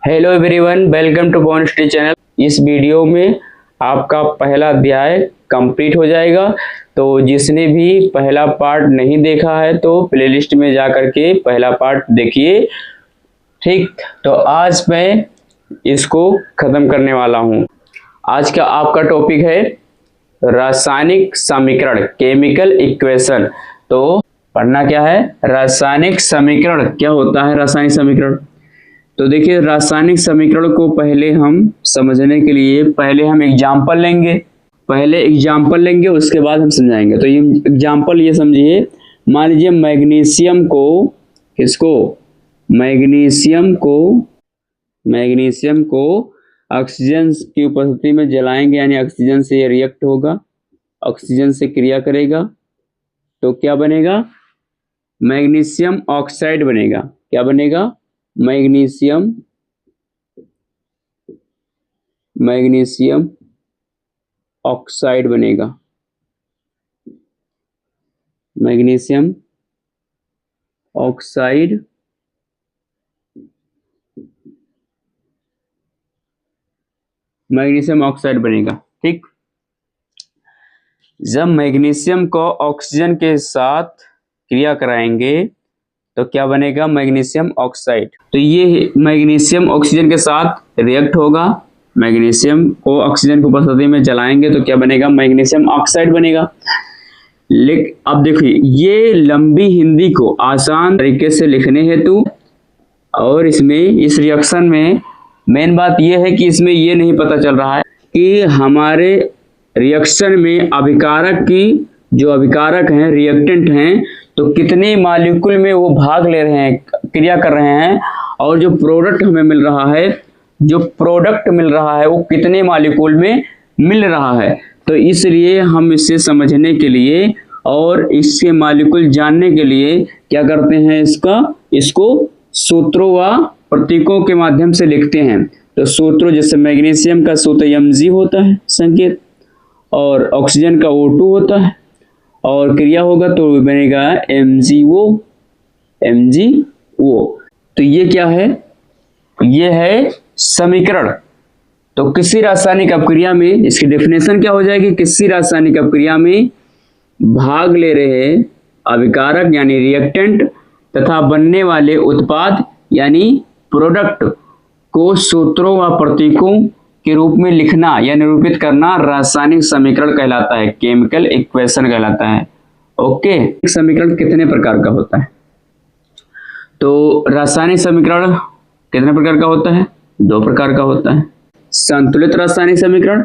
Hello everyone, welcome to born study channel. इस video में आपका पहला अध्याय कंप्लीट हो जाएगा। तो जिसने भी पहला पार्ट नहीं देखा है तो प्लेलिस्ट में जा करके पहला पार्ट देखिए। ठीक, तो आज मैं इसको ख़त्म करने वाला हूँ। आज का आपका टॉपिक है रासायनिक समीकरण, केमिकल इक्वेशन। तो पढ़ना क्या है, रासायनिक समीकरण क्या होता है। रासायनिक समीकरण, तो देखिए रासायनिक समीकरण को पहले हम समझने के लिए पहले हम एग्जाम्पल लेंगे, उसके बाद हम समझाएंगे। तो ये एग्जाम्पल ये समझिए, मान लीजिए मैग्नीशियम को ऑक्सीजन की उपस्थिति में जलाएंगे, यानी ऑक्सीजन से ये रिएक्ट होगा, ऑक्सीजन से क्रिया करेगा, तो क्या बनेगा, मैग्नीशियम ऑक्साइड बनेगा। क्या बनेगा, मैग्नीशियम ऑक्साइड बनेगा। मैग्नीशियम ऑक्साइड बनेगा। ठीक, जब मैग्नीशियम को ऑक्सीजन के साथ क्रिया कराएंगे तो क्या बनेगा, मैग्नीशियम ऑक्साइड। तो ये मैग्नीशियम ऑक्सीजन के साथ रिएक्ट होगा, मैग्नीशियम को ऑक्सीजन की उपस्थिति में जलाएंगे तो क्या बनेगा, मैग्नीशियम ऑक्साइड बनेगा। लेकिन अब देखिए, ये लंबी हिंदी को आसान तरीके से लिखने हेतु और इसमें इस रिएक्शन में मेन बात यह है कि इसमें ये नहीं पता चल रहा है कि हमारे रिएक्शन में अभिकारक की जो अभिकारक हैं, रिएक्टेंट हैं, तो कितने मॉलिक्यूल में वो भाग ले रहे हैं, क्रिया कर रहे हैं, और जो प्रोडक्ट हमें मिल रहा है वो कितने मॉलिक्यूल में मिल रहा है। तो इसलिए हम इसे समझने के लिए और इसके मॉलिक्यूल जानने के लिए क्या करते हैं, इसको सूत्रों व प्रतीकों के माध्यम से लिखते हैं। तो सूत्रों, जैसे मैग्नीशियम का सूत्र Mg होता है संकेत, और ऑक्सीजन का O2 होता है, और क्रिया होगा तो बनेगा MgO। तो ये क्या है, ये है समीकरण। तो किसी रासायनिक अपक्रिया में इसकी डेफिनेशन क्या हो जाएगी, किसी रासायनिक अपक्रिया में भाग ले रहे अभिकारक यानी रिएक्टेंट तथा बनने वाले उत्पाद यानी प्रोडक्ट को सूत्रों व प्रतीकों के रूप में लिखना या निरूपित करना रासायनिक समीकरण कहलाता है, केमिकल इक्वेशन कहलाता है। ओके, समीकरण कितने प्रकार का होता है, तो रासायनिक समीकरण कितने प्रकार का होता है, दो प्रकार का होता है, संतुलित रासायनिक समीकरण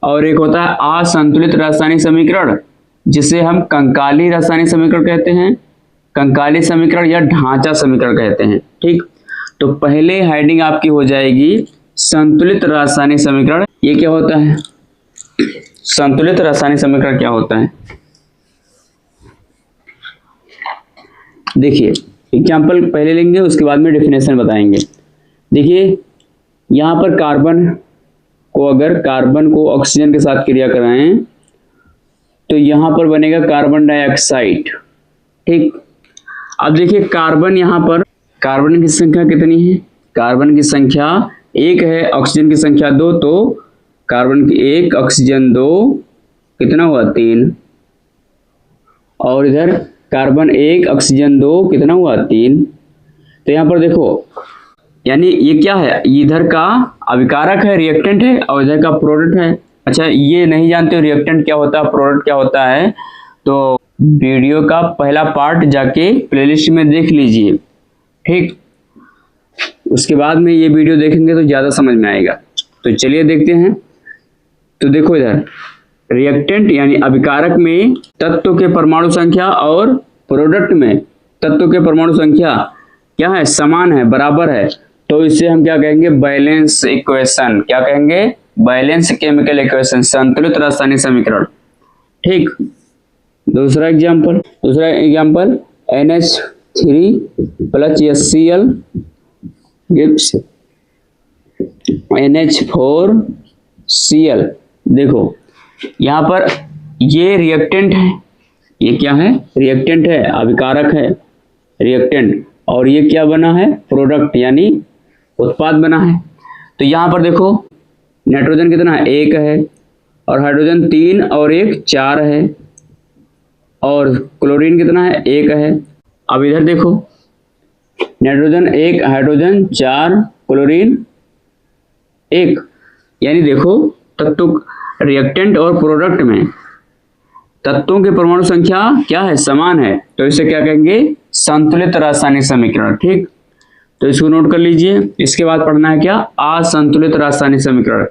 और एक होता है असंतुलित रासायनिक समीकरण, जिसे हम कंकाली रासायनिक समीकरण कहते हैं, कंकाली समीकरण या ढांचा समीकरण कहते हैं। ठीक, तो पहले हेडिंग आपकी हो जाएगी संतुलित रासायनिक समीकरण। ये क्या होता है, संतुलित रासायनिक समीकरण क्या होता है, देखिए एग्जाम्पल पहले लेंगे, उसके बाद में डेफिनेशन बताएंगे। देखिए यहाँ पर अगर कार्बन को ऑक्सीजन के साथ क्रिया कराएं तो यहाँ पर बनेगा कार्बन डाइऑक्साइड। ठीक, अब देखिए यहाँ पर कार्बन की संख्या कितनी है, कार्बन की संख्या 1 है, ऑक्सीजन की संख्या 2, तो कार्बन की 1 ऑक्सीजन 2 कितना हुआ 3, और इधर कार्बन 1 ऑक्सीजन 2 कितना हुआ 3। तो यहाँ पर देखो, यानी ये क्या है, इधर का अभिकारक है, रिएक्टेंट है, और इधर का प्रोडक्ट है। अच्छा, ये नहीं जानते हो रिएक्टेंट क्या होता है, प्रोडक्ट क्या होता है, तो वीडियो का पहला पार्ट जाके प्लेलिस्ट में देख लीजिए। ठीक, उसके बाद में ये वीडियो देखेंगे तो ज़्यादा समझ में आएगा। तो चलिए देखते हैं। तो देखो, इधर रिएक्टेंट यानी अभिकारक में तत्व के परमाणु संख्या और प्रोडक्ट में तत्व के परमाणु संख्या क्या है, समान है, बराबर है। तो इसे हम क्या कहेंगे, बैलेंस इक्वेशन। क्या कहेंगे, बैलेंस केमिकल इक्वेशन, संतुलित रासायनिक समीकरण। ठीक, दूसरा example NH3 + HCl gives NH4Cl। देखो यहाँ पर ये रिएक्टेंट है, ये क्या है, रिएक्टेंट है, अभिकारक है रिएक्टेंट, और ये क्या बना है, प्रोडक्ट यानी उत्पाद बना है। तो यहाँ पर देखो नाइट्रोजन कितना है, 1 है, और हाइड्रोजन 3 और 1 4 है, और क्लोरीन कितना है, 1 है। अब इधर देखो नाइट्रोजन 1, हाइड्रोजन 4, क्लोरीन 1, यानी देखो तत्व रिएक्टेंट और प्रोडक्ट में तत्वों की परमाणु संख्या क्या है, समान है। तो इसे क्या कहेंगे, संतुलित रासायनिक समीकरण। ठीक, तो इसको नोट कर लीजिए। इसके बाद पढ़ना है क्या, असंतुलित रासायनिक समीकरण।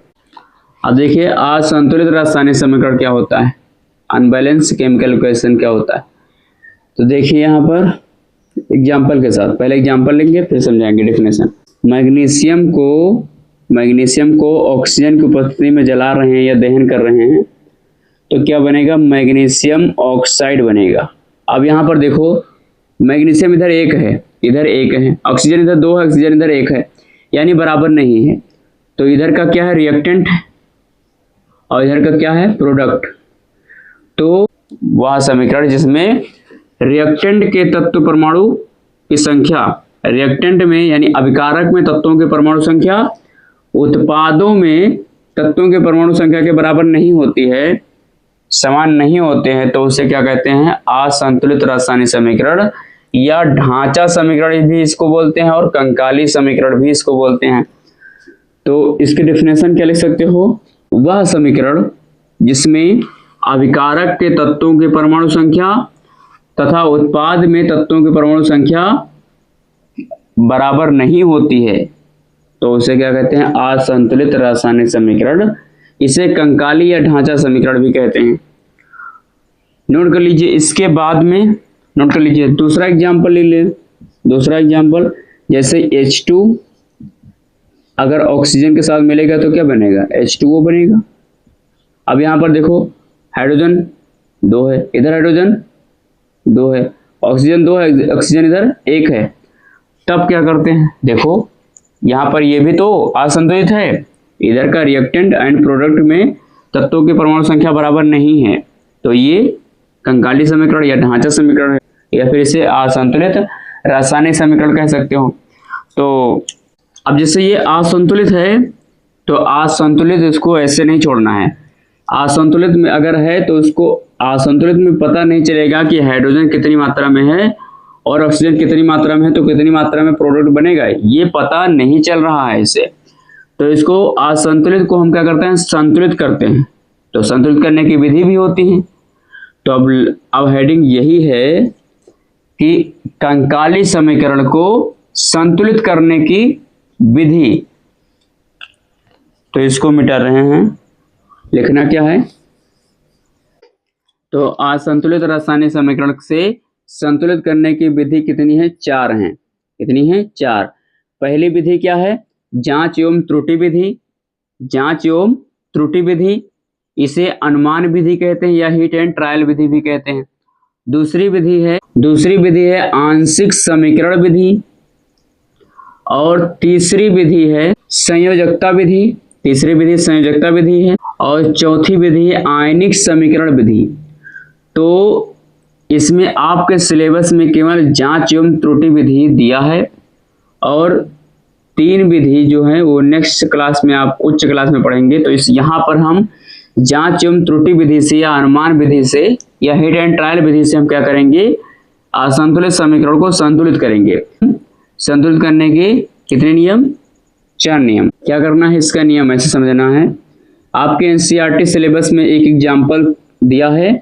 अब देखिए असंतुलित रासायनिक समीकरण क्या होता है, अनबैलेंस केमिकल इक्वेशन क्या होता है। तो देखिए यहाँ पर एग्जाम्पल के साथ, पहले एग्जाम्पल लेंगे फिर समझाएंगे डेफिनेशन। मैग्नीशियम को ऑक्सीजन की उपस्थिति में जला रहे हैं या दहन कर रहे हैं तो क्या बनेगा, मैग्नीशियम ऑक्साइड बनेगा। अब यहाँ पर देखो मैग्नीशियम इधर 1 है, इधर 1 है, ऑक्सीजन इधर 2 है, ऑक्सीजन इधर 1 है, यानी बराबर नहीं है। तो इधर का क्या है, रिएक्टेंट है, और इधर का क्या है, प्रोडक्ट। तो वह समीकरण जिसमें रिएक्टेंट के तत्व परमाणु की संख्या, रिएक्टेंट में यानी अभिकारक में तत्वों के परमाणु संख्या उत्पादों में तत्वों के परमाणु संख्या के बराबर नहीं होती है, समान नहीं होते हैं, तो उसे क्या कहते हैं, असंतुलित रासायनिक समीकरण, या ढांचा समीकरण भी इसको बोलते हैं, और कंकाली समीकरण भी इसको बोलते हैं। तो इसके डेफिनेशन क्या लिख सकते हो, वह समीकरण जिसमें अभिकारक के तत्वों के परमाणु संख्या तथा उत्पाद में तत्वों की परमाणु संख्या बराबर नहीं होती है, तो उसे क्या कहते हैं, असंतुलित रासायनिक समीकरण। इसे कंकाली या ढांचा समीकरण भी कहते हैं। नोट कर लीजिए। इसके बाद में नोट कर लीजिए दूसरा एग्जाम्पल ले ले। दूसरा एग्जाम्पल जैसे H2 अगर ऑक्सीजन के साथ मिलेगा तो क्या बनेगा, H2O बनेगा। अब यहाँ पर देखो हाइड्रोजन 2 है, इधर हाइड्रोजन 2 है, ऑक्सीजन 2 है, ऑक्सीजन इधर 1 है। तब क्या करते हैं, देखो यहाँ पर ये भी तो असंतुलित है, इधर का रिएक्टेंट एंड प्रोडक्ट में तत्वों की परमाणु संख्या बराबर नहीं है, तो ये कंकाली समीकरण या ढांचा समीकरण है, या फिर इसे असंतुलित रासायनिक समीकरण कह सकते हो। तो अब जैसे ये असंतुलित है तो असंतुलित इसको ऐसे नहीं छोड़ना है। असंतुलित में अगर है तो उसको असंतुलित में पता नहीं चलेगा कि हाइड्रोजन कितनी मात्रा में है और ऑक्सीजन कितनी मात्रा में है, तो कितनी मात्रा में प्रोडक्ट बनेगा ये पता नहीं चल रहा है इसे। तो इसको असंतुलित को हम क्या करते हैं, संतुलित करते हैं। तो संतुलित करने की विधि भी होती है। तो अब हेडिंग यही है कि कंकाली समीकरण को संतुलित करने की विधि। तो इसको मिटा रहे हैं, लिखना क्या है, तो असंतुलित रासायनिक समीकरण से संतुलित करने की विधि कितनी है, 4 हैं। कितनी है, 4। पहली विधि क्या है, जांच एवं त्रुटि विधि। जांच एवं त्रुटि विधि इसे अनुमान विधि कहते हैं या हिट एंड ट्रायल विधि भी कहते हैं। दूसरी विधि है आंशिक समीकरण विधि, और तीसरी विधि है संयोजकता विधि। तीसरी विधि संयोजकता विधि है, और चौथी विधि है आयनिक समीकरण विधि। तो इसमें आपके सिलेबस में केवल जांच एवं त्रुटि विधि दिया है, और 3 विधि जो है वो नेक्स्ट क्लास में आप उच्च क्लास में पढ़ेंगे। तो इस यहाँ पर हम जांच एवं त्रुटि विधि से या अनुमान विधि से या हिट एंड ट्रायल विधि से हम क्या करेंगे, असंतुलित समीकरण को संतुलित करेंगे। संतुलित करने के कितने नियम, 4 नियम। क्या करना है, इसका नियम ऐसे समझना है। आपके एनसीईआरटी सिलेबस में एक एग्जाम्पल दिया है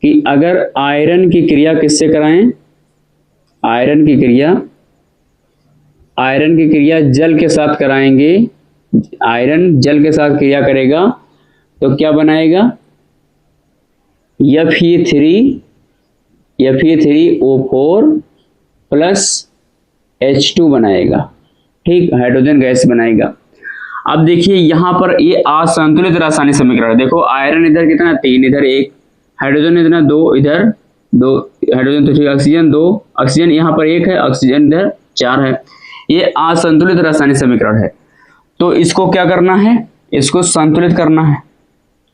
कि अगर आयरन की क्रिया किससे कराएं, आयरन की क्रिया जल के साथ कराएंगे, आयरन जल के साथ क्रिया करेगा तो क्या बनाएगा, Fe3O4 प्लस H2 बनाएगा। ठीक, हाइड्रोजन गैस बनाएगा। अब देखिए यहाँ पर ये असंतुलित रासायनिक समीकरण, देखो आयरन इधर कितना 3, इधर 1, हाइड्रोजन इतना 2, इधर 2, हाइड्रोजन तो ठीक, ऑक्सीजन 2, ऑक्सीजन यहाँ पर 1 है, ऑक्सीजन इधर 4 है। ये असंतुलित रासायनिक समीकरण है। तो इसको क्या करना है, इसको संतुलित करना है।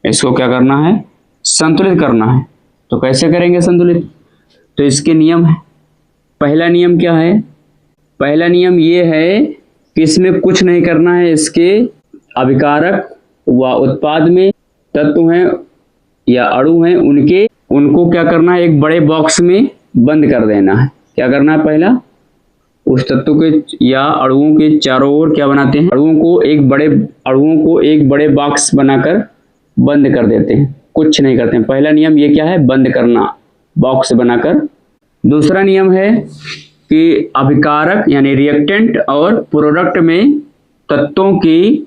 इसको क्या करना है, संतुलित करना है। तो कैसे करेंगे संतुलित, तो इसके नियम है। पहला नियम क्या है, पहला नियम ये है कि इसमें कुछ नहीं करना है, इसके अभिकारक व उत्पाद में तत्व हैं या अणु हैं, उनको क्या करना है, एक बड़े बॉक्स में बंद कर देना है। क्या करना है, पहला उस तत्व के या अणुओं के चारों ओर क्या बनाते हैं, अणुओं को एक बड़े बॉक्स बनाकर बंद कर देते हैं, कुछ नहीं करते हैं। पहला नियम ये क्या है, बंद करना, बॉक्स बनाकर। दूसरा नियम है कि अभिकारक यानी रिएक्टेंट और प्रोडक्ट में तत्वों की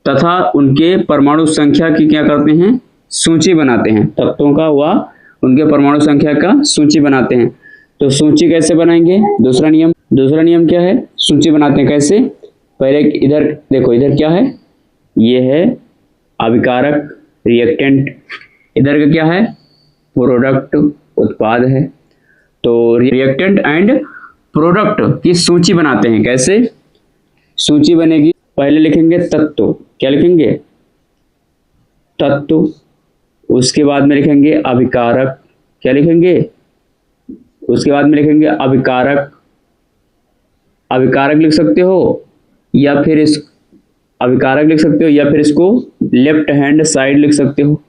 तथा उनके परमाणु संख्या की क्या करते हैं, सूची बनाते हैं। तत्वों का व उनके परमाणु संख्या का सूची बनाते हैं। तो सूची कैसे बनाएंगे, दूसरा नियम क्या है, सूची बनाते हैं कैसे। पहले इधर देखो, इधर क्या है, ये है अभिकारक रिएक्टेंट, इधर का क्या है, प्रोडक्ट उत्पाद है। तो रिएक्टेंट एंड प्रोडक्ट की सूची बनाते हैं। कैसे सूची बनेगी, पहले लिखेंगे तत्व, क्या लिखेंगे, तत्व। उसके बाद में लिखेंगे अभिकारक, क्या लिखेंगे, उसके बाद में लिखेंगे अभिकारक लिख सकते हो, या फिर इस अभिकारक लिख सकते हो, या फिर इसको लेफ्ट हैंड साइड लिख सकते हो,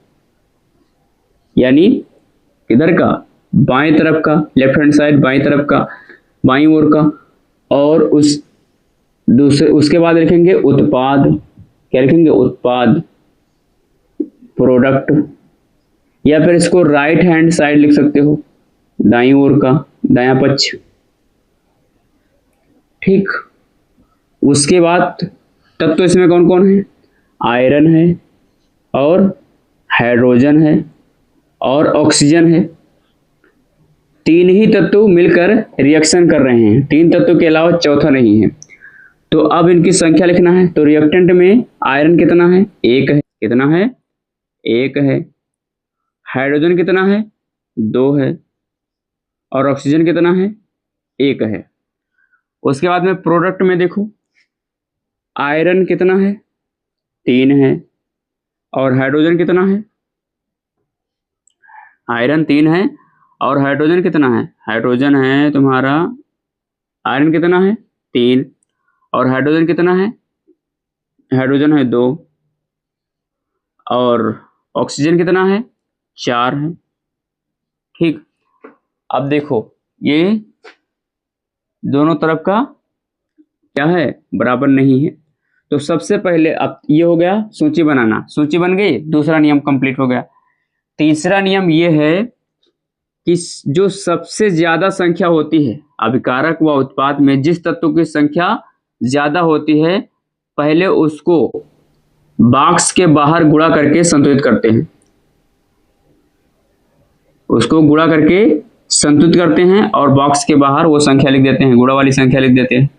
यानी इधर का बाएं तरफ का, लेफ्ट हैंड साइड बाएं तरफ का, बाईं ओर का। और उसके बाद लिखेंगे उत्पाद, क्या लिखेंगे, उत्पाद, प्रोडक्ट, या फिर इसको राइट हैंड साइड लिख सकते हो, दाईं ओर का, दायां पक्ष। ठीक, उसके बाद तत्व इसमें कौन कौन है, आयरन है और हाइड्रोजन है और ऑक्सीजन है। तीन ही तत्व मिलकर रिएक्शन कर रहे हैं, तीन तत्व के अलावा चौथा नहीं है। तो अब इनकी संख्या लिखना है। तो रिएक्टेंट में आयरन कितना है, एक है, कितना है, एक है। हाइड्रोजन कितना है, दो है। और ऑक्सीजन कितना है, एक है। उसके बाद में प्रोडक्ट में देखो, आयरन कितना है, तीन है। और हाइड्रोजन कितना है, आयरन तीन है और हाइड्रोजन कितना है, हाइड्रोजन है तुम्हारा, आयरन कितना है, तीन, और हाइड्रोजन कितना है, हाइड्रोजन है दो, और ऑक्सीजन कितना है, चार है। ठीक, अब देखो ये दोनों तरफ का क्या है, बराबर नहीं है। तो सबसे पहले अब ये हो गया सूची बनाना, सूची बन गई, दूसरा नियम कंप्लीट हो गया। तीसरा नियम ये है कि जो सबसे ज्यादा संख्या होती है अभिकारक व उत्पाद में, जिस तत्व की संख्या ज्यादा होती है, पहले उसको बॉक्स के बाहर गुणा करके संतुलित करते हैं, उसको गुणा करके संतुलित करते हैं और बॉक्स के बाहर वो संख्या लिख देते हैं, गुणा वाली संख्या लिख देते हैं।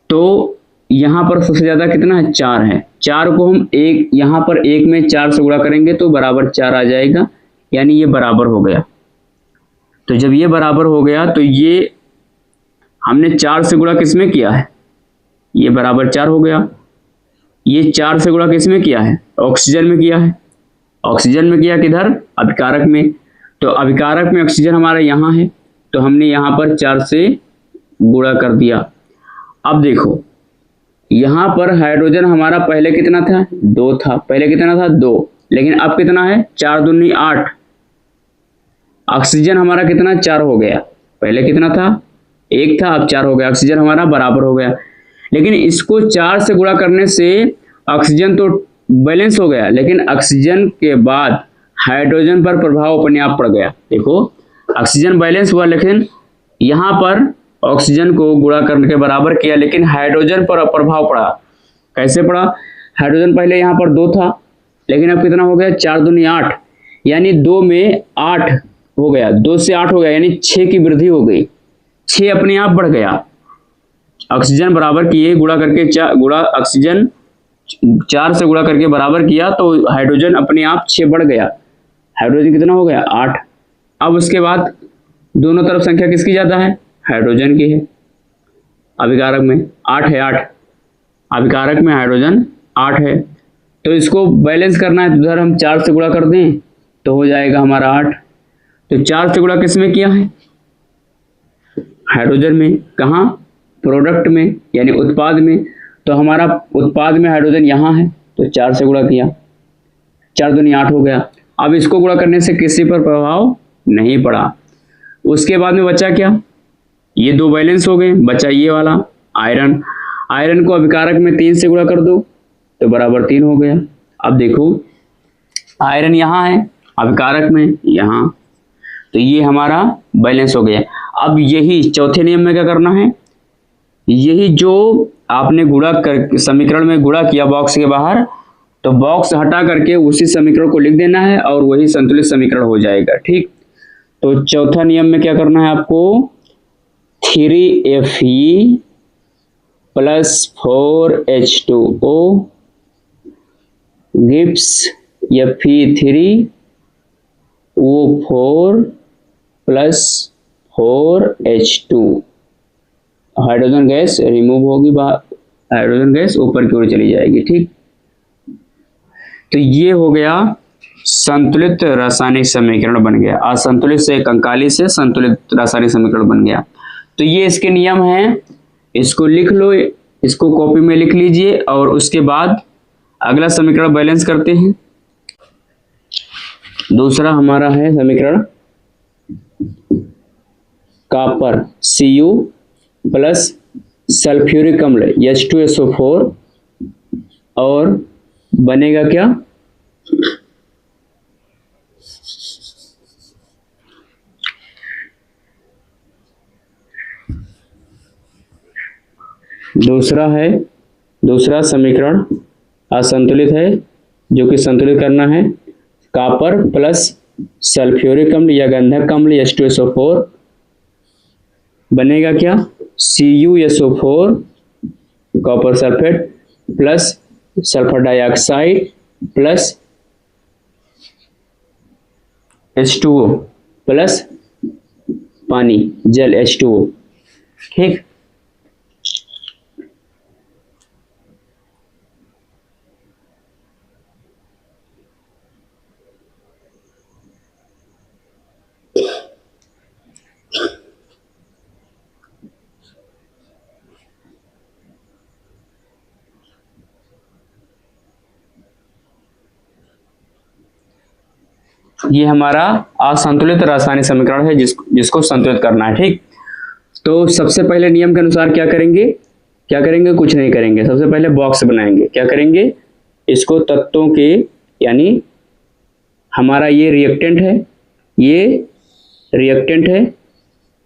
तो यहाँ पर सबसे ज्यादा कितना है, चार है। चार को हम एक, यहाँ पर एक में चार से गुणा करेंगे तो बराबर चार आ जाएगा, यानी ये बराबर हो गया। तो जब ये बराबर हो गया तो ये हमने चार से गुणा किस में किया है, ये बराबर चार हो गया। ये चार से गुणा किस में किया है, ऑक्सीजन में किया है। ऑक्सीजन में किया किधर, अभिकारक में। तो अभिकारक में ऑक्सीजन हमारा यहाँ है, तो हमने यहाँ पर चार से गुणा कर दिया। अब देखो यहाँ पर हाइड्रोजन हमारा पहले कितना था, दो था, पहले कितना था, दो, लेकिन अब कितना है, चार दूनी आठ। ऑक्सीजन हमारा कितना, चार हो गया, पहले कितना था, एक था, अब चार हो गया, ऑक्सीजन हमारा बराबर हो गया। लेकिन इसको चार से गुणा करने से ऑक्सीजन तो बैलेंस हो गया, लेकिन ऑक्सीजन के बाद हाइड्रोजन पर प्रभाव अपने आप पड़ गया। देखो ऑक्सीजन बैलेंस हुआ, लेकिन यहाँ पर ऑक्सीजन को गुणा करने के बराबर किया, लेकिन हाइड्रोजन पर प्रभाव पड़ा। कैसे पड़ा, हाइड्रोजन पहले यहाँ पर दो था, लेकिन अब कितना हो गया, चार दूनी आठ, यानी दो में आठ हो गया, दो से आठ हो गया, यानी छः की वृद्धि हो गई, छः अपने आप बढ़ गया। ऑक्सीजन बराबर किए, गुणा करके गुणा ऑक्सीजन चार से गुणा करके बराबर किया, तो हाइड्रोजन अपने आप 6 बढ़ गया। हाइड्रोजन कितना हो गया, 8। अब उसके बाद दोनों तरफ संख्या किसकी ज़्यादा है, हाइड्रोजन की है। अभिकारक में 8 है, 8 अभिकारक में हाइड्रोजन 8 है। तो इसको बैलेंस करना है, तो उधर हम 4 से गुणा कर दें तो हो जाएगा हमारा 8। तो 4 से गुणा किस में किया है, हाइड्रोजन में। कहाँ, प्रोडक्ट में यानी उत्पाद में, तो हमारा उत्पाद में हाइड्रोजन यहाँ है तो 4 से गुणा किया, 4 दूनी 8 हो गया। अब इसको गुणा करने से किसी पर प्रभाव नहीं पड़ा। उसके बाद में बचा क्या, ये 2 बैलेंस हो गए, बचा ये वाला आयरन। आयरन को अभिकारक में 3 से गुणा कर दो तो बराबर 3 हो गया। अब देखो आयरन यहाँ है, अभिकारक में यहाँ, तो ये हमारा बैलेंस हो गया। अब यही चौथे नियम में क्या करना है, यही जो आपने गुणा कर समीकरण में गुणा किया बॉक्स के बाहर, तो बॉक्स हटा करके उसी समीकरण को लिख देना है और वही संतुलित समीकरण हो जाएगा। ठीक, तो चौथा नियम में क्या करना है आपको, 3Fe plus 4H2O gives Fe3O4 plus 4H2। Hydrogen gas remove होगी, हाइड्रोजन गैस ऊपर की ओर चली जाएगी। ठीक, तो ये हो गया संतुलित रासायनिक समीकरण बन गया। असंतुलित से कंकाली से संतुलित रासायनिक समीकरण बन गया। तो ये इसके नियम हैं, इसको लिख लो, इसको कॉपी में लिख लीजिए और उसके बाद अगला समीकरण बैलेंस करते हैं। दूसरा हमारा है समीकरण कॉपर Cu प्लस सल्फ्यूरिक अम्ल H2SO4 और बनेगा क्या, दूसरा समीकरण असंतुलित है जो कि संतुलित करना है। कॉपर प्लस सल्फ्यूरिक अम्ल या गंधक अम्ल H2SO4 बनेगा क्या, CuSO4 copper sulphate plus sulphur dioxide plus H2O plus पानी जल H2O। ठीक, ये हमारा असंतुलित रासायनिक समीकरण है जिसको संतुलित करना है। ठीक, तो सबसे पहले नियम के अनुसार क्या करेंगे, कुछ नहीं करेंगे। सबसे पहले बॉक्स बनाएंगे। क्या करेंगे, इसको तत्वों के यानी हमारा ये रिएक्टेंट है,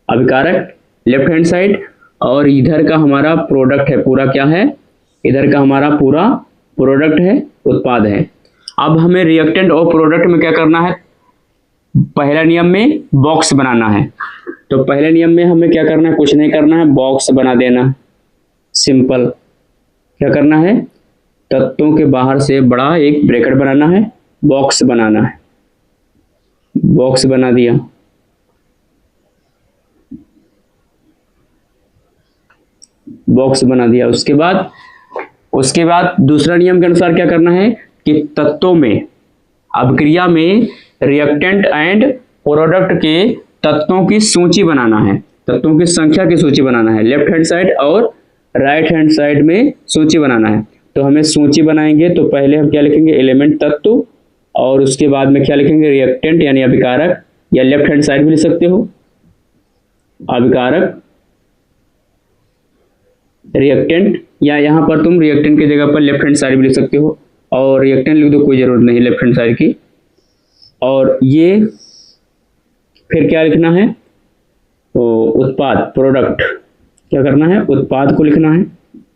अभिकारक लेफ्ट हैंड साइड, और इधर का हमारा प्रोडक्ट है पूरा, क्या है, इधर का हमारा पूरा प्रोडक्ट है, उत्पाद है। अब हमें रिएक्टेंट और प्रोडक्ट में क्या करना है, पहला नियम में बॉक्स बनाना है। तो पहले नियम में हमें क्या करना है, कुछ नहीं करना है, बॉक्स बना देना, सिंपल। क्या करना है, तत्वों के बाहर से बड़ा एक ब्रैकेट बनाना है, बॉक्स बनाना है, बॉक्स बना दिया। बॉक्स बना दिया। उसके बाद दूसरा नियम के अनुसार क्या करना है कि तत्वों में अभिक्रिया में रिएक्टेंट एंड प्रोडक्ट के तत्वों की सूची बनाना है, तत्वों की संख्या की सूची बनाना है। लेफ्ट हैंड साइड और राइट हैंड साइड में सूची बनाना है। तो हमें सूची बनाएंगे तो पहले हम क्या लिखेंगे, एलिमेंट तत्व, और उसके बाद में क्या लिखेंगे, रिएक्टेंट यानी अभिकारक, या लेफ्ट हैंड साइड भी लिख सकते हो, अभिकारक रिएक्टेंट, या यहाँ पर तुम रिएक्टेंट की जगह पर लेफ्ट हैंड साइड भी लिख सकते हो, और रिएक्टेंट लिख दो, कोई जरूरत नहीं लेफ्ट हैंड साइड की। और ये फिर क्या लिखना है, तो उत्पाद प्रोडक्ट, क्या करना है, उत्पाद को लिखना है,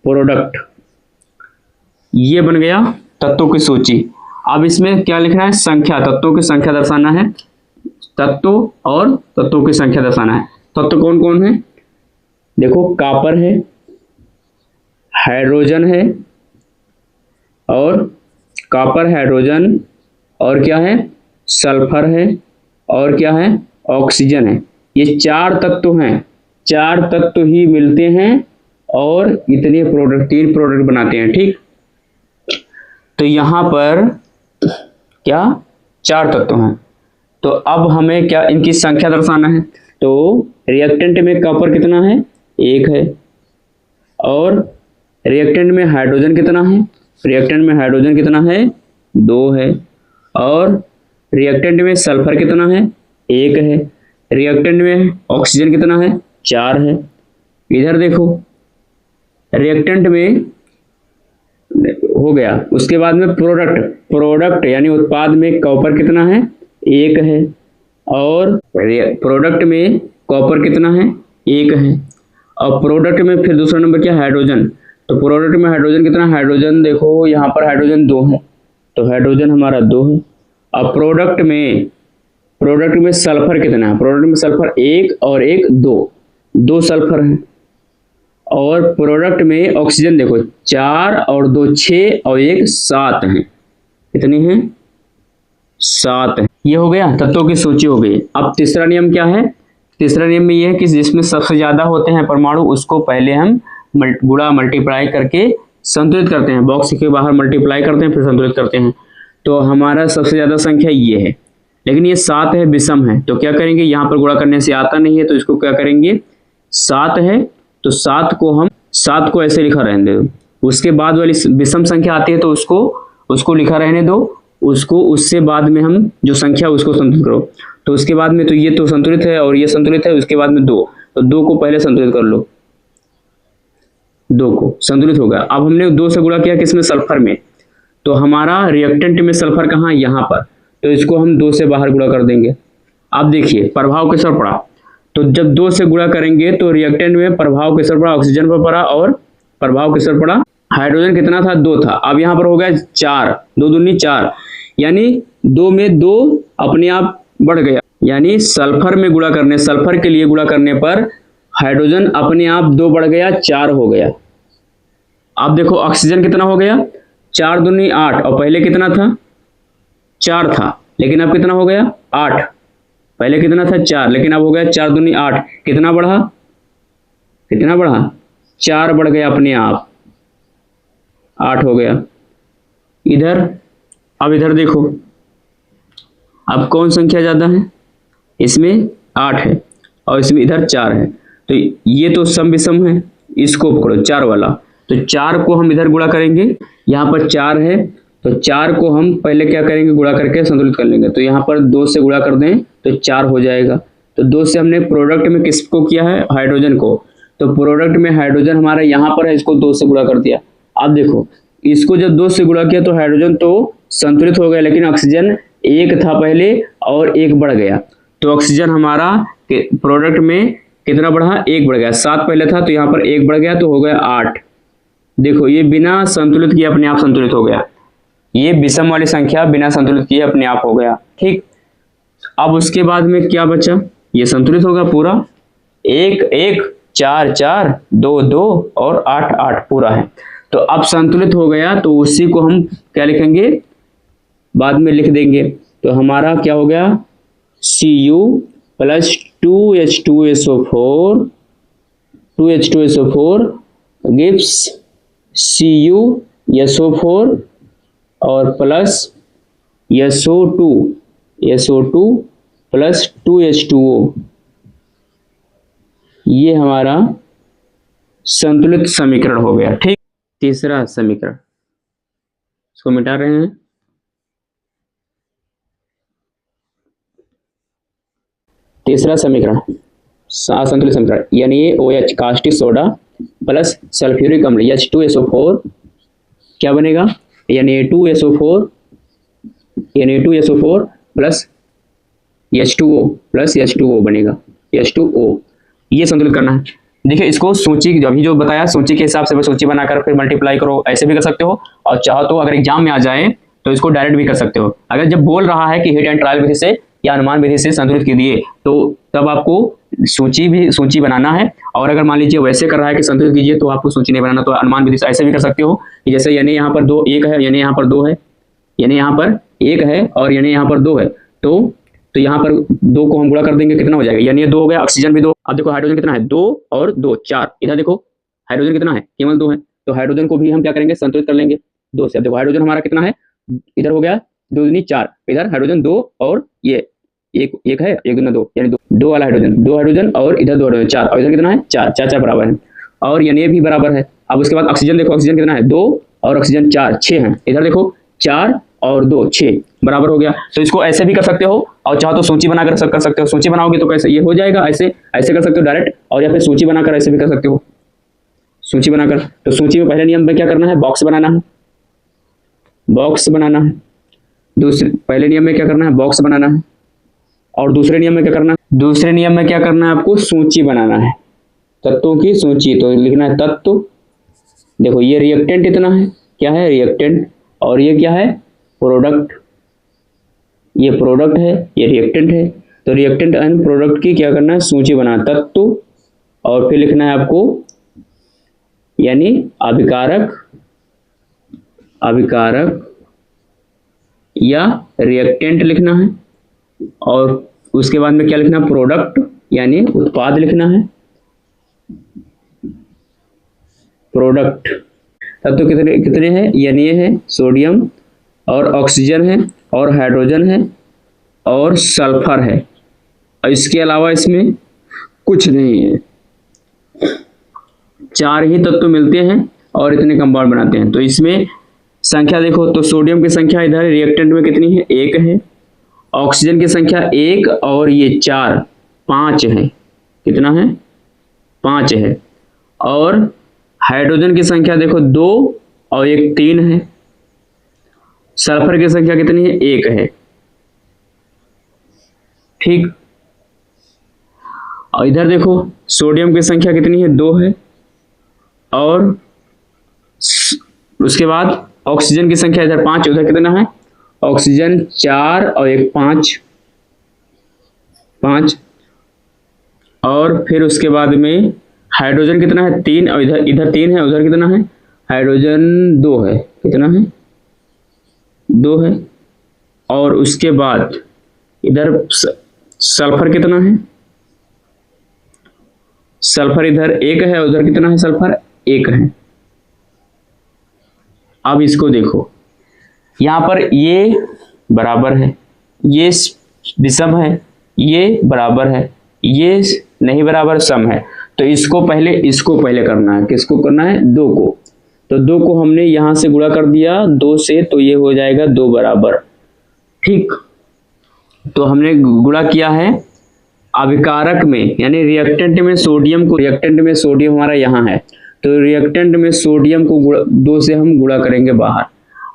प्रोडक्ट। ये बन गया तत्वों की सूची। अब इसमें क्या लिखना है, संख्या, तत्वों की संख्या दर्शाना है, तत्व और तत्वों की संख्या दर्शाना है। तत्व कौन कौन है, देखो कॉपर है, हाइड्रोजन है, और कॉपर, हाइड्रोजन, और क्या है, सल्फर है, और क्या है, ऑक्सीजन है। ये 4 तत्व हैं, 4 तत्व ही मिलते हैं और इतने प्रोडक्ट, 3 प्रोडक्ट बनाते हैं। ठीक, तो यहां पर क्या 4 तत्व हैं। तो अब हमें क्या इनकी संख्या दर्शाना है। तो रिएक्टेंट में कॉपर कितना है, 1 है, और रिएक्टेंट में हाइड्रोजन कितना है, रिएक्टेंट में हाइड्रोजन कितना है, 2 है। और रिएक्टेंट में सल्फर कितना है, 1 है। रिएक्टेंट में ऑक्सीजन कितना है, 4 है। इधर देखो रिएक्टेंट में हो गया, उसके बाद में प्रोडक्ट यानी उत्पाद में कॉपर कितना है, 1 है। और प्रोडक्ट में कॉपर कितना है, 1 है। और प्रोडक्ट में फिर दूसरा नंबर क्या, हाइड्रोजन। तो प्रोडक्ट में हाइड्रोजन कितना, हाइड्रोजन देखो यहाँ पर हाइड्रोजन 2 है, तो हाइड्रोजन हमारा 2 है। अब प्रोडक्ट में सल्फर कितना है, प्रोडक्ट में सल्फर 1 और 1 2 सल्फर है। और प्रोडक्ट में ऑक्सीजन देखो 4 और 2 6 और 1 7 है। कितनी है, 7 है। ये हो गया, तत्वों की सूची हो गई। अब तीसरा नियम क्या है, तीसरा नियम में ये है कि जिसमें सबसे ज्यादा होते हैं परमाणु उसको पहले हम गुणा मल्टीप्लाई करके संतुलित करते हैं, बॉक्स के बाहर मल्टीप्लाई करते हैं फिर संतुलित करते हैं। तो हमारा सबसे ज्यादा संख्या ये है, लेकिन ये 7 है, विषम है, तो क्या करेंगे, यहाँ पर गुणा करने से आता नहीं है, तो इसको क्या करेंगे, 7 है तो 7 को ऐसे लिखा रहने दो। उसके बाद वाली विषम संख्या आती है तो उसको लिखा रहने दो, उससे बाद में हम जो संख्या उसको संतुलित करो। तो उसके बाद में तो ये तो संतुलित है और ये संतुलित है, उसके बाद में 2, तो 2 को पहले संतुलित कर लो, 2 को संतुलित होगा। अब हमने 2 से गुणा किया किसमें, सल्फर में, तो हमारा रिएक्टेंट में सल्फर कहाँ, यहाँ पर, तो इसको हम 2 से बाहर गुणा कर देंगे। अब देखिए प्रभाव किस पर पड़ा, तो जब 2 से गुणा करेंगे तो रिएक्टेंट में प्रभाव किस पर पड़ा, ऑक्सीजन पर पड़ा, और प्रभाव किस पर पड़ा, हाइड्रोजन कितना था, 2 था। अब यहाँ पर हो गया 4, 2 दूनी 4, यानी 2 में 2 अपने आप बढ़ गया, यानी सल्फर में गुणा करने, सल्फर के लिए गुणा करने पर हाइड्रोजन अपने आप 2 बढ़ गया, 4 हो गया। अब देखो ऑक्सीजन कितना हो गया, 4 दूनी 8, और पहले कितना था, 4 था, लेकिन अब कितना हो गया, 8। पहले कितना था, 4, लेकिन अब हो गया 4 दूनी 8, कितना बढ़ा, 4 बढ़ गया अपने आप, 8 हो गया। अब इधर देखो, अब कौन संख्या ज्यादा है, इसमें 8 है और इसमें इधर 4 है, तो ये तो सम विषम है, इसको पकड़ो 4 वाला, तो 4 को हम इधर गुणा करेंगे, यहाँ पर 4 है तो 4 को हम पहले क्या करेंगे, गुणा करके संतुलित कर लेंगे। तो यहाँ पर 2 से गुणा कर दें तो 4 हो जाएगा। तो 2 से हमने प्रोडक्ट में किसको किया है, हाइड्रोजन को, तो प्रोडक्ट में हाइड्रोजन हमारा यहाँ पर है, इसको 2 से गुणा कर दिया। अब देखो इसको जब 2 से गुणा किया तो हाइड्रोजन तो संतुलित हो गया, लेकिन ऑक्सीजन 1 था पहले और 1 बढ़ गया, तो ऑक्सीजन हमारा प्रोडक्ट में कितना बढ़ा, 1 बढ़ गया। 7 पहले था तो यहाँ पर 1 बढ़ गया तो हो गया 8। देखो ये बिना संतुलित किए अपने आप संतुलित हो गया, ये विषम वाली संख्या बिना संतुलित किए अपने आप हो गया, ठीक। अब उसके बाद में क्या बचा, ये संतुलित होगा पूरा, 1 1 4 4 2 2 और 8 8 पूरा है। तो अब संतुलित हो गया, तो उसी को हम क्या लिखेंगे, बाद में लिख देंगे। तो हमारा क्या हो गया, Cu plus 2H2SO4 gives CuSO4 और प्लस SO2 प्लस 2H2O, ये हमारा संतुलित समीकरण हो गया, ठीक। तीसरा समीकरण, इसको मिटा रहे हैं। तीसरा समीकरण असंतुलित समीकरण, यानी OH caustic soda plus sulphuric अम्ल H2SO4 क्या बनेगा, Na2SO4 प्लस H2O बनेगा, H2O, ये संतुलित करना है। देखिए इसको सूची, अभी जो बताया सूची के हिसाब से सूची बनाकर फिर मल्टीप्लाई करो, ऐसे भी कर सकते हो, और चाहो तो अगर एग्जाम में आ जाए तो इसको डायरेक्ट भी कर सकते हो। अगर जब बोल रहा है कि हिट एंड ट्रायल विधि से या अनुमान विधि से संतुलित कीजिए, तो तब आपको सूची बनाना है, और अगर मान लीजिए वैसे कर रहा है कि संतुलित कीजिए तो आपको सूची नहीं बनाना, तो अनुमान विधि से ऐसे भी कर सकते हो कि जैसे यानी यहाँ पर 2 1 है, यानी यहाँ पर 2 है, यानी यहाँ पर 1 है और यानी यहाँ पर 2 है, तो यहाँ पर 2 को हम गुणा कर देंगे, कितना हो जाएगा, यानी ये 2 हो गया, ऑक्सीजन भी 2। अब देखो हाइड्रोजन कितना है, 2 और 2 4, इधर देखो हाइड्रोजन कितना है, केवल 2 है, तो हाइड्रोजन को भी हम क्या करेंगे, संतुलित कर लेंगे 2 से। अब देखो हाइड्रोजन हमारा कितना है, इधर हो गया 2 दूनी 4, इधर हाइड्रोजन 2 और ये एक है, 1 दूना 2, यानी 2 वाला हाइड्रोजन, 2 हाइड्रोजन और इधर 2 हाइड्रोजन 4, और इधर कितना है 4 4 4 बराबर है। और Na भी बराबर है। अब उसके बाद ऑक्सीजन देखो, ऑक्सीजन कितना है 2 और ऑक्सीजन 4, 6 है। इधर देखो 4 और 2 6 बराबर हो गया। तो इसको ऐसे भी कर सकते हो और चाहो तो सूची बनाकर कर सकते हो। सूची बनाओगे तो कैसे ये हो जाएगा, ऐसे ऐसे कर सकते हो डायरेक्ट, और या फिर सूची बनाकर ऐसे भी कर सकते हो, सूची बनाकर। तो सूची में पहले नियम में क्या करना है, बॉक्स बनाना है, बॉक्स बनाना है। दूसरे पहले नियम में क्या करना है, बॉक्स बनाना है। और दूसरे नियम में क्या करना है, दूसरे नियम में क्या करना है, आपको सूची बनाना है, तत्वों की सूची। तो लिखना है तत्व। देखो ये रिएक्टेंट इतना है, क्या है रिएक्टेंट, और ये क्या है प्रोडक्ट, ये प्रोडक्ट है, ये रिएक्टेंट है। तो रिएक्टेंट एंड प्रोडक्ट की क्या करना है, सूची बनाना, तत्व, और फिर लिखना है आपको यानी अभिकारक, अभिकारक या रिएक्टेंट लिखना है। और उसके बाद में क्या लिखना है, प्रोडक्ट यानी उत्पाद लिखना है, प्रोडक्ट। तत्व कितने कितने हैं, यानी ये है सोडियम और ऑक्सीजन है और हाइड्रोजन है और सल्फर है, और इसके अलावा इसमें कुछ नहीं है। 4 ही तत्व मिलते हैं और इतने कंपाउंड बनाते हैं। तो इसमें संख्या देखो, तो सोडियम की संख्या इधर रिएक्टेंट में कितनी है, 1 है। ऑक्सीजन की संख्या 1 और ये 4 5 है, कितना है 5 है। और हाइड्रोजन की संख्या देखो 2 और 1 3 है। सल्फर की संख्या कितनी है, 1 है, ठीक। और इधर देखो सोडियम की संख्या कितनी है, 2 है। और उसके बाद ऑक्सीजन की संख्या इधर 5, उधर कितना है, ऑक्सीजन 4 और 1 5। और फिर उसके बाद में हाइड्रोजन कितना है, 3, और इधर 3 है, उधर कितना है, हाइड्रोजन 2 है, कितना है 2 है। और उसके बाद इधर सल्फर कितना है, सल्फर इधर 1 है, उधर कितना है, सल्फर 1 है। अब इसको देखो, यहाँ पर ये बराबर है, ये विषम है, ये बराबर है, ये नहीं बराबर, सम है। तो इसको पहले करना है, किसको करना है, 2 को। तो 2 को हमने यहाँ से गुणा कर दिया 2 से, तो ये हो जाएगा 2 बराबर, ठीक। तो हमने गुणा किया है अभिकारक में यानी रिएक्टेंट में सोडियम को, रिएक्टेंट में सोडियम हमारा यहाँ है, तो रिएक्टेंट में सोडियम को 2 से हम गुणा करेंगे बाहर।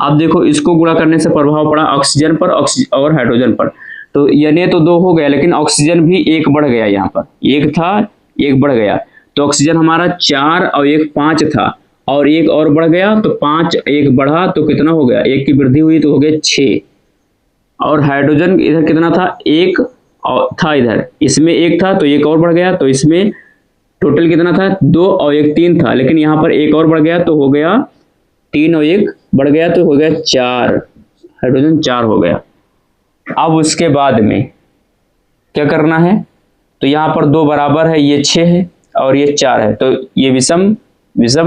अब देखो इसको गुणा करने से प्रभाव पड़ा ऑक्सीजन पर और हाइड्रोजन पर। तो यानी तो 2 हो गया, लेकिन ऑक्सीजन भी 1 बढ़ गया, यहाँ पर 1 था 1 बढ़ गया। तो ऑक्सीजन हमारा 4 और 1 5 था, और 1 और बढ़ गया, तो 5 1 बढ़ा तो कितना हो गया, 1 की वृद्धि हुई तो हो गया 6। और हाइड्रोजन इधर कितना था, 1 था, इधर इसमें 1 था तो 1 और बढ़ गया, तो इसमें टोटल कितना था, 2 और 1 3 था, लेकिन यहाँ पर 1 और बढ़ गया तो हो गया 3 और 1 बढ़ गया तो हो गया 4, हाइड्रोजन 4 हो गया। अब उसके बाद में क्या करना है, तो यहाँ पर 2 बराबर है, ये 6 है और ये 4 है, तो ये विषम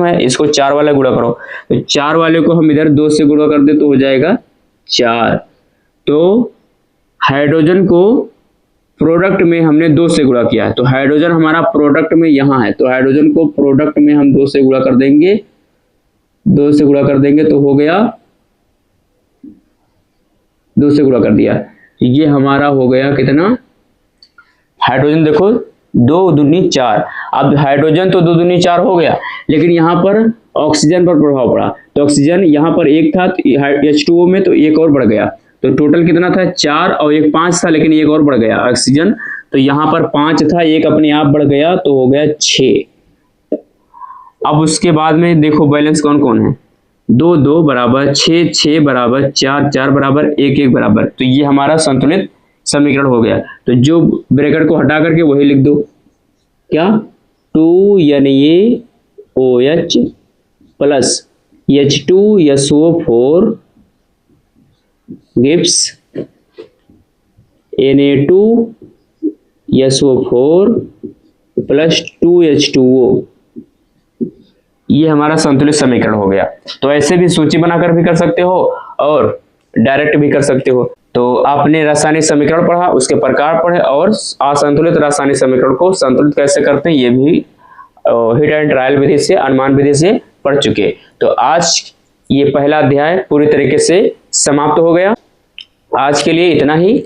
है, इसको 4 वाले गुणा करो। तो 4 वाले को हम इधर 2 से गुणा कर दे तो हो जाएगा 4। तो हाइड्रोजन को प्रोडक्ट में हमने 2 से गुणा किया है, तो हाइड्रोजन हमारा प्रोडक्ट में यहाँ है, तो हाइड्रोजन को प्रोडक्ट में हम 2 से गुणा कर देंगे, 2 से गुणा कर देंगे तो हो गया, 2 से गुणा कर दिया, ये हमारा हो गया कितना, हाइड्रोजन देखो 2 दूनी 4। अब हाइड्रोजन तो 2 दूनी 4 हो गया, लेकिन यहाँ पर ऑक्सीजन पर प्रभाव पड़ा, तो ऑक्सीजन यहाँ पर 1 था H2O में, तो 1 और बढ़ गया, तो टोटल कितना था 4 और 1 5 था, लेकिन 1 और बढ़ गया ऑक्सीजन, तो यहाँ पर 5 था, 1 अपने आप बढ़ गया तो हो गया 6। अब उसके बाद में देखो बैलेंस कौन कौन है, 2 2 बराबर 6 6 बराबर 4 4 बराबर 1 1 बराबर, तो ये हमारा संतुलित समीकरण हो गया। तो जो ब्रैकेट को हटा करके वही लिख दो, क्या 2NaOH plus H2SO4 gives Na2SO4 plus 2H2O, ये हमारा संतुलित समीकरण हो गया। तो ऐसे भी सूची बनाकर भी कर सकते हो और डायरेक्ट भी कर सकते हो। तो आपने रासायनिक समीकरण पढ़ा, उसके प्रकार पढ़े, और असंतुलित रासायनिक समीकरण को संतुलित कैसे करते हैं ये भी हिट एंड ट्रायल विधि से, अनुमान विधि से पढ़ चुके। तो आज ये पहला अध्याय पूरी तरीके से समाप्त हो गया। आज के लिए इतना ही।